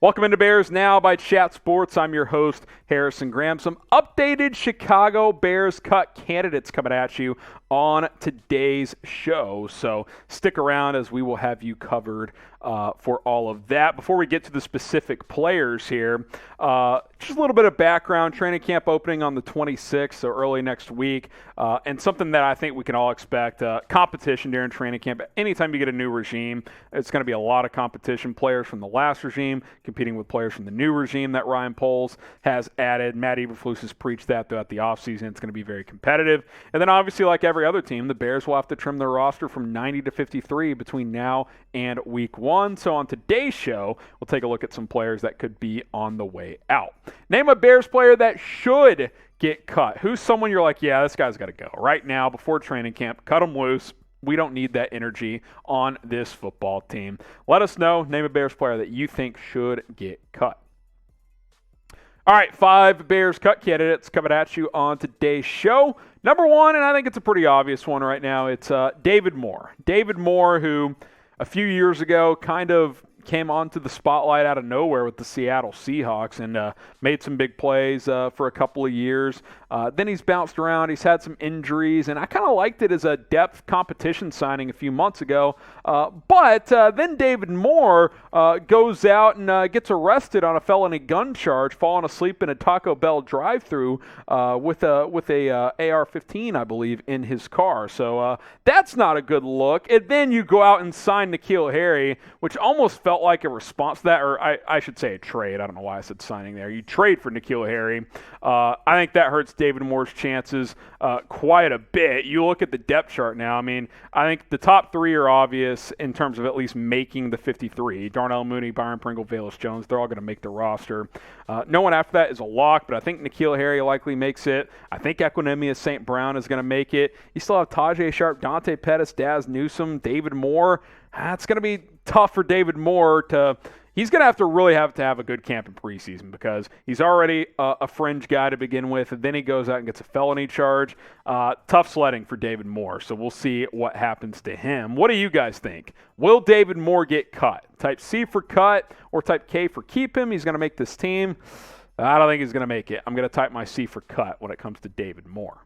Welcome into Bears Now by Chat Sports. I'm your host, Harrison Graham. Some updated Chicago Bears cut candidates coming at you on today's show. So stick around as we will have you covered for all of that. Before we get to the specific players here, just a little bit of background. Training camp opening on the 26th, so early next week. And something that I think we can all expect, competition during training camp. Anytime you get a new regime, it's going to be a lot of competition. Players from the last regime competing with players from the new regime that Ryan Poles has added. Matt Eberflus has preached that throughout the offseason. It's going to be very competitive. And then obviously, like every other team, the Bears will have to trim their roster from 90 to 53 between now and week 1. So on today's show, we'll take a look at some players that could be on the way out. Name a Bears player that should get cut. Who's someone you're like, yeah, this guy's got to go right now before training camp. Cut him loose. We don't need that energy on this football team. Let us know. Name a Bears player that you think should get cut. All right, 5 Bears cut candidates coming at you on today's show. Number 1, and I think it's a pretty obvious one right now, it's David Moore. David Moore, who a few years ago kind of came onto the spotlight out of nowhere with the Seattle Seahawks and made some big plays for a couple of years. Then he's bounced around. He's had some injuries, and I kind of liked it as a depth competition signing a few months ago. But then David Moore goes out and gets arrested on a felony gun charge, falling asleep in a Taco Bell drive-thru with a AR-15, I believe, in his car. So that's not a good look. And then you go out and sign N'Keal Harry, which almost felt like a response to that, or I should say a trade. I don't know why I said signing there. You trade for N'Keal Harry. I think that hurts David Moore's chances quite a bit. You look at the depth chart now. I mean, I think the top 3 are obvious in terms of at least making the 53. Darnell Mooney, Byron Pringle, Velus Jones, they're all going to make the roster. No one after that is a lock, but I think N'Keal Harry likely makes it. I think Equinemius St. Brown is going to make it. You still have Tajay Sharp, Dante Pettis, Daz Newsome, David Moore. It's going to be tough for David Moore to – he's going to have a good camp in preseason because he's already a fringe guy to begin with, and then he goes out and gets a felony charge. Tough sledding for David Moore, so we'll see what happens to him. What do you guys think? Will David Moore get cut? Type C for cut or type K for keep him? He's going to make this team. I don't think he's going to make it. I'm going to type my C for cut when it comes to David Moore.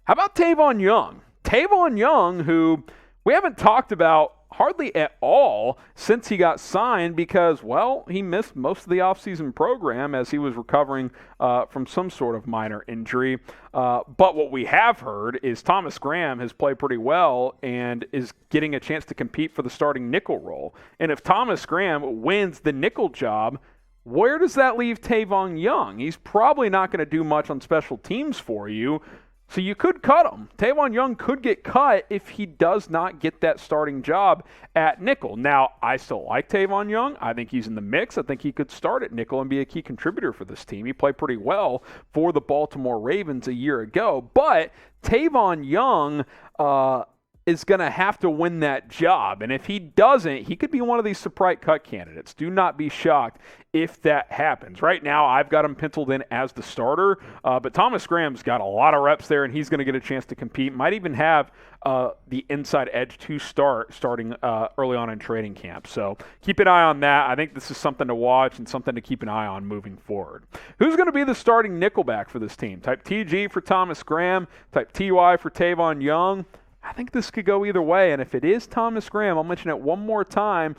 How about Tavon Young? Tavon Young, who we haven't talked about hardly at all since he got signed because, well, he missed most of the offseason program as he was recovering from some sort of minor injury. But what we have heard is Thomas Graham has played pretty well and is getting a chance to compete for the starting nickel role. And if Thomas Graham wins the nickel job, where does that leave Tavon Young? He's probably not going to do much on special teams for you. So you could cut him. Tavon Young could get cut if he does not get that starting job at nickel. Now, I still like Tavon Young. I think he's in the mix. I think he could start at nickel and be a key contributor for this team. He played pretty well for the Baltimore Ravens a year ago. But Tavon Young is going to have to win that job. And if he doesn't, he could be one of these surprise cut candidates. Do not be shocked if that happens. Right now, I've got him penciled in as the starter, but Thomas Graham's got a lot of reps there, and he's going to get a chance to compete. Might even have the inside edge to starting early on in training camp. So keep an eye on that. I think this is something to watch and something to keep an eye on moving forward. Who's going to be the starting nickelback for this team? Type TG for Thomas Graham, type TY for Tavon Young. I think this could go either way, and if it is Thomas Graham, I'll mention it one more time,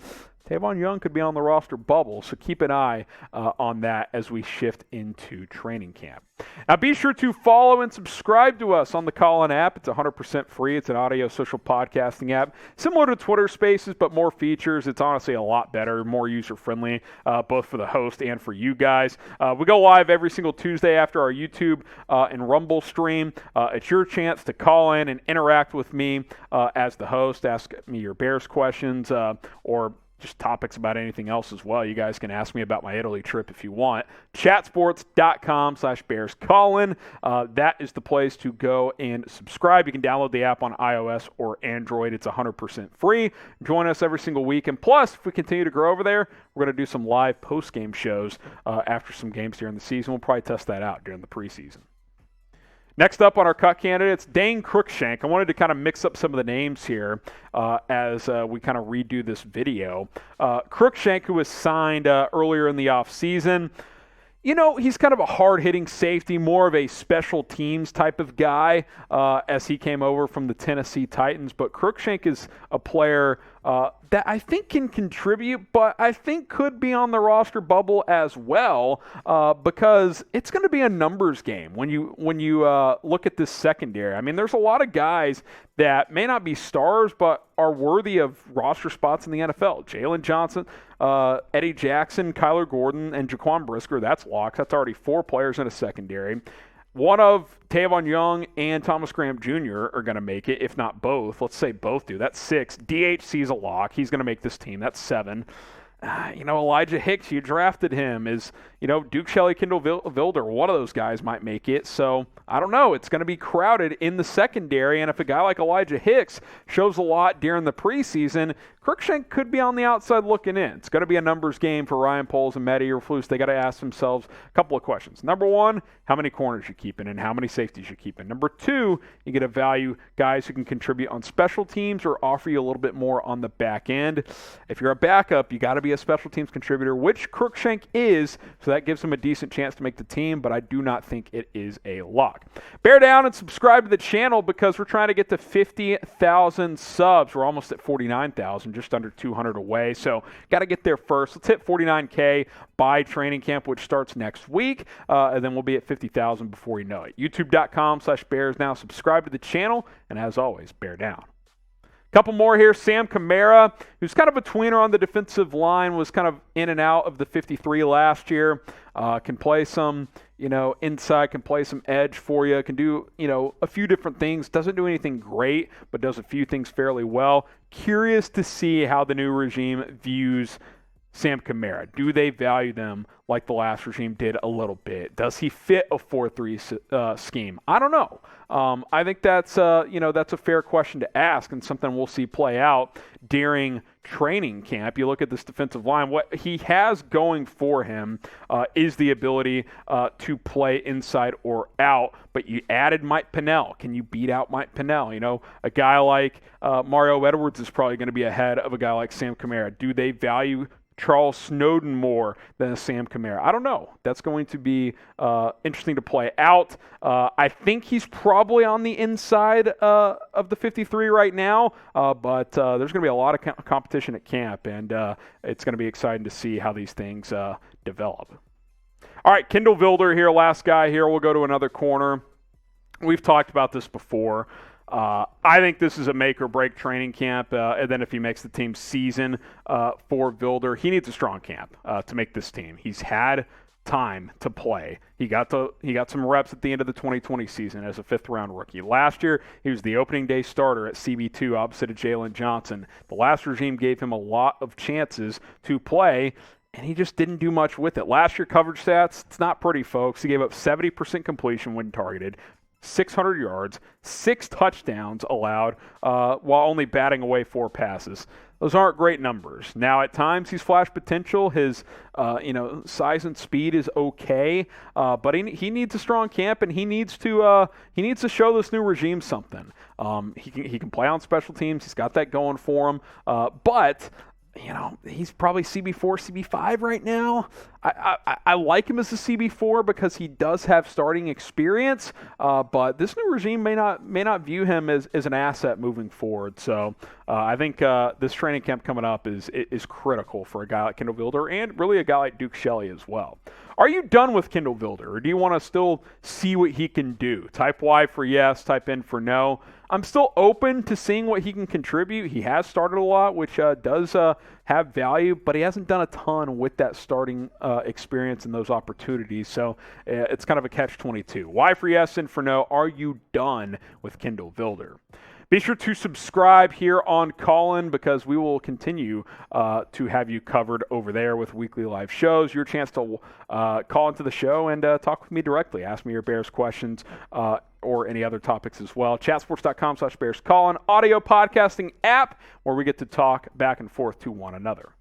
Tavon Young could be on the roster bubble, so keep an eye on that as we shift into training camp. Now, be sure to follow and subscribe to us on the Callin app. It's 100% free. It's an audio social podcasting app, similar to Twitter Spaces, but more features. It's honestly a lot better, more user-friendly, both for the host and for you guys. We go live every single Tuesday after our YouTube and Rumble stream. It's your chance to call in and interact with me as the host. Ask me your Bears questions or just topics about anything else as well. You guys can ask me about my Italy trip if you want. Chatsports.com/BearsCallin. That is the place to go and subscribe. You can download the app on iOS or Android. It's 100% free. Join us every single week. And plus, if we continue to grow over there, we're going to do some live post-game shows after some games during the season. We'll probably test that out during the preseason. Next up on our cut candidates, Dane Cruikshank. I wanted to kind of mix up some of the names here as we kind of redo this video. Cruikshank, who was signed earlier in the offseason. You know, he's kind of a hard-hitting safety, more of a special teams type of guy as he came over from the Tennessee Titans. But Cruikshank is a player that I think can contribute, but I think could be on the roster bubble as well because it's going to be a numbers game when you look at this secondary. I mean, there's a lot of guys that may not be stars, but are worthy of roster spots in the NFL. Jalen Johnson, Eddie Jackson, Kyler Gordon, and Jaquan Brisker. That's locks. That's already 4 players in a secondary. One of Tavon Young and Thomas Graham Jr. are going to make it, if not both. Let's say both do. That's 6. DHC's a lock. He's going to make this team. That's 7. Elijah Hicks, you drafted him. Duke Shelley, Kindle Vildor, one of those guys might make it. So, I don't know. It's going to be crowded in the secondary, and if a guy like Elijah Hicks shows a lot during the preseason, Cruikshank could be on the outside looking in. It's going to be a numbers game for Ryan Poles and Matt Eberflus. They got to ask themselves a couple of questions. Number 1, how many corners you keeping and how many safeties you keeping. Number 2, you get to value guys who can contribute on special teams or offer you a little bit more on the back end. If you're a backup, you got to be a special teams contributor, which Cruikshank is, so that gives him a decent chance to make the team, but I do not think it is a lock. Bear down and subscribe to the channel because we're trying to get to 50,000 subs. We're almost at 49,000, just under 200 away, so got to get there first. Let's hit 49K by training camp, which starts next week, and then we'll be at 50,000 before you know it. YouTube.com/Bears now. Subscribe to the channel, and as always, bear down. Couple more here. Sam Kamara, who's kind of a tweener on the defensive line, was kind of in and out of the 53 last year. Can play some, inside, can play some edge for you, can do, a few different things. Doesn't do anything great, but does a few things fairly well. Curious to see how the new regime views Sam Kamara. Do they value them like the last regime did a little bit? Does he fit a 4-3 scheme? I don't know. I think that's a fair question to ask and something we'll see play out during training camp. You look at this defensive line. What he has going for him is the ability to play inside or out. But you added Mike Pennell. Can you beat out Mike Pennell? A guy like Mario Edwards is probably going to be ahead of a guy like Sam Kamara. Do they value Charles Snowden more than a Sam Kamara? I don't know. That's going to be interesting to play out. I think he's probably on the inside of the 53 right now, but there's going to be a lot of competition at camp, and it's going to be exciting to see how these things develop. All right, Kindle Vildor here, last guy here. We'll go to another corner. We've talked about this before. I think this is a make-or-break training camp, and then if he makes the team season for Vildor, he needs a strong camp to make this team. He's had time to play. He got some reps at the end of the 2020 season as a 5th-round rookie. Last year, he was the opening day starter at CB2 opposite of Jalen Johnson. The last regime gave him a lot of chances to play, and he just didn't do much with it. Last year, coverage stats, it's not pretty, folks. He gave up 70% completion when targeted, 600 yards, 6 touchdowns allowed, while only batting away 4 passes. Those aren't great numbers. Now, at times, he's flashed potential. His, size and speed is okay, but he needs a strong camp, and he needs to show this new regime something. He can play on special teams. He's got that going for him, but he's probably CB4, CB5 right now. I like him as a CB4 because he does have starting experience, but this new regime may not view him as an asset moving forward. So I think this training camp coming up is critical for a guy like Kindle Vildor and really a guy like Duke Shelley as well. Are you done with Kindle Vildor, or do you want to still see what he can do? Type Y for yes, type N for no. I'm still open to seeing what he can contribute. He has started a lot, which does have value, but he hasn't done a ton with that starting experience and those opportunities. So it's kind of a catch-22. Y for yes and for no. Are you done with Kindle Vildor? Be sure to subscribe here on Callin because we will continue to have you covered over there with weekly live shows. Your chance to call into the show and talk with me directly. Ask me your Bears questions or any other topics as well. Chatsports.com/BearsCallin, audio podcasting app where we get to talk back and forth to one another.